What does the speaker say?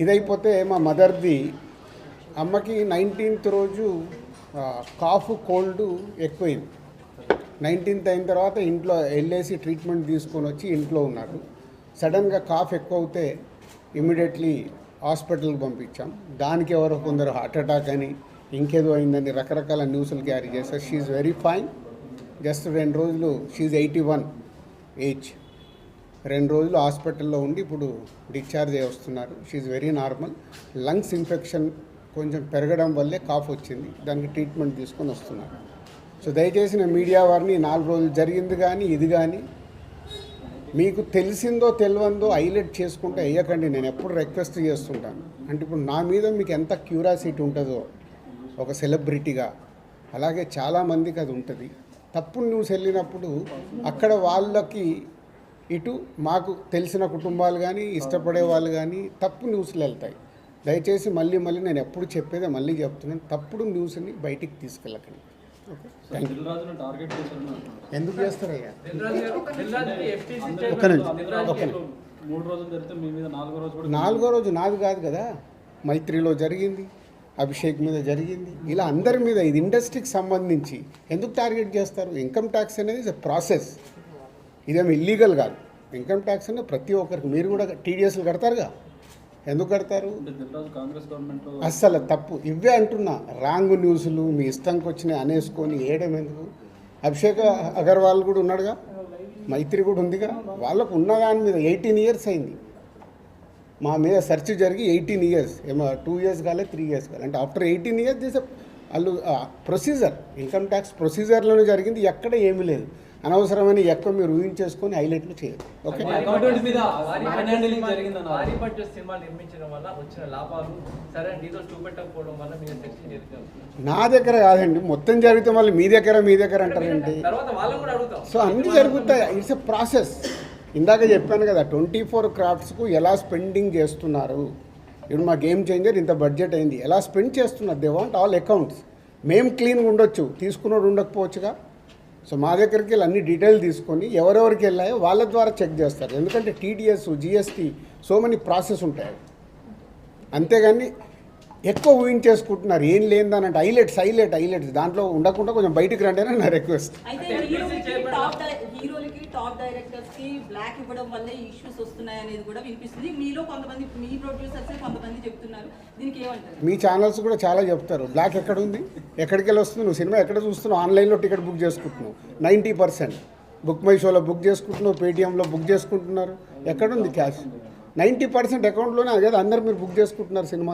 ఇదైపోతే మా మదర్ది అమ్మకి 19th రోజు కాఫ్ కోల్డ్ ఎక్కువైంది. 19th అయిన తర్వాత ఇంట్లో వెళ్ళేసి ట్రీట్మెంట్ తీసుకొని వచ్చి ఇంట్లో ఉన్నారు. సడన్గా కాఫ్ ఎక్కువ అవుతే ఇమీడియట్లీ హాస్పిటల్కి పంపించాం. దానికి ఎవరో కొందరు హార్ట్ అటాక్ అని ఇంకేదో అయిందని రకరకాల న్యూస్లు క్యారీ చేస్తారు. She very fine. జస్ట్ 2 రోజులు షీఈ్ 81 ఏజ్. 2 రోజులు హాస్పిటల్లో ఉండి ఇప్పుడు డిశ్చార్జ్ అయ్యి వస్తున్నారు. She very normal. Lungs infection కొంచెం పెరగడం వల్లే కాఫ్ వచ్చింది. దానికి ట్రీట్మెంట్ తీసుకొని వస్తున్నారు. సో దయచేసి నేను మీడియా వారిని 4 రోజులు జరిగింది కానీ ఇది కానీ మీకు తెలిసిందో తెలియందో హైలైట్ చేసుకుంటే వేయకండి. నేను ఎప్పుడు రిక్వెస్ట్ చేస్తుంటాను. అంటే ఇప్పుడు నా మీద మీకు ఎంత క్యూరియాసిటీ ఉంటుందో ఒక సెలబ్రిటీగా, అలాగే చాలామందికి అది ఉంటుంది. తప్పుడు న్యూస్ వెళ్ళినప్పుడు అక్కడ వాళ్ళకి ఇటు మాకు తెలిసిన కుటుంబాలు కానీ ఇష్టపడే వాళ్ళు కానీ తప్పు న్యూస్లు వెళ్తాయి. దయచేసి మళ్ళీ నేను ఎప్పుడు చెప్పేదే మళ్ళీ చెప్తున్నాను, తప్పుడు న్యూస్ని బయటికి తీసుకెళ్ళకండి. ఎందుకు చేస్తారయ్యా? నాలుగో రోజు నాది కాదు కదా, మైత్రిలో జరిగింది, అభిషేక్ మీద జరిగింది, ఇలా అందరి మీద. ఇది ఇండస్ట్రీకి సంబంధించి ఎందుకు టార్గెట్ చేస్తారు? ఇన్కమ్ ట్యాక్స్ అనేది ఇస్ ఎ ప్రాసెస్. ఇదేమి ఇల్లీగల్ కాదు. ఇన్కమ్ ట్యాక్స్ అనేది ప్రతి ఒక్కరికి, మీరు కూడా టీడీఎస్లు కడతారుగా, ఎందుకు కడతారు? అస్సలు తప్పు. ఇవే అంటున్నా, రాంగ్ న్యూస్లు మీ ఇష్టంకి వచ్చినాయి అనేసుకొని వేయడం ఎందుకు? అభిషేక్ అగర్వాల్ కూడా ఉన్నాడుగా, మైత్రి కూడా ఉందిగా, వాళ్ళకు ఉన్నదాని మీద 18 years అయింది. మా మీద సెర్చ్ జరిగి 18 years, ఏమో 2 years కాలేదు, 3 years కాలేదు. అంటే ఆఫ్టర్ 18 years దిస్ వాళ్ళు ప్రొసీజర్, ఇన్కమ్ ట్యాక్స్ ప్రొసీజర్లోనే జరిగింది. ఎక్కడ ఏమీ లేదు. అనవసరమని ఎక్కువ మీరు ఊహించేసుకొని హైలైట్లు చేయదు. ఓకే, నా దగ్గర కాదండి, మొత్తం జరిగితే మళ్ళీ మీ దగ్గర అంటారండి. సో అన్నీ జరుగుతాయి. It's a process. ఇందాక చెప్పాను కదా, 24 craftsకు ఎలా స్పెండింగ్ చేస్తున్నారు. ఇప్పుడు మా గేమ్ చేంజర్ ఇంత బడ్జెట్ అయింది, ఎలా స్పెండ్ చేస్తున్నారు. They want all accounts. మేము క్లీన్గా ఉండొచ్చు, తీసుకున్నోడు ఉండకపోవచ్చుగా. సో మా దగ్గరికి వెళ్ళి అన్ని డీటెయిల్ తీసుకొని ఎవరెవరికి వెళ్ళాయో వాళ్ళ ద్వారా చెక్ చేస్తారు. ఎందుకంటే TDS, GST, so many process ఉంటాయి. అంతేగాని ఎక్కువ ఊహించేసుకుంటున్నారు. ఏం లేదని అంటే హైలైట్స్ దాంట్లో ఉండకుండా కొంచెం బయటికి రండి అని నా రిక్వెస్ట్. టాప్ డైరెక్టర్స్ కి బ్లాక్ ఇవ్వడం వల్ల ఇష్యూస్ వస్తున్నాయి అనేది కూడా వినిపిస్తుంది. మీలో కొంతమంది, మీ ప్రొడ్యూసర్స్ కొంతమంది చెప్తున్నారు. దీనికి ఏమంటారు? మీ ఛానల్స్ కూడా చాలా చెప్తారు. బ్లాక్ ఎక్కడ ఉంది, ఎక్కడికి వెళ్ళి వస్తుంది, నువ్వు సినిమా ఎక్కడ చూస్తున్నావు, ఆన్లైన్లో టికెట్ బుక్ చేసుకుంటున్నావు. 90% బుక్ మై షోలో బుక్ చేసుకుంటున్నావు, పేటీఎంలో బుక్ చేసుకుంటున్నారు. ఎక్కడుంది క్యాష్? 90% అకౌంట్లోనే. అదే అందరు మీరు బుక్ చేసుకుంటున్నారు సినిమా.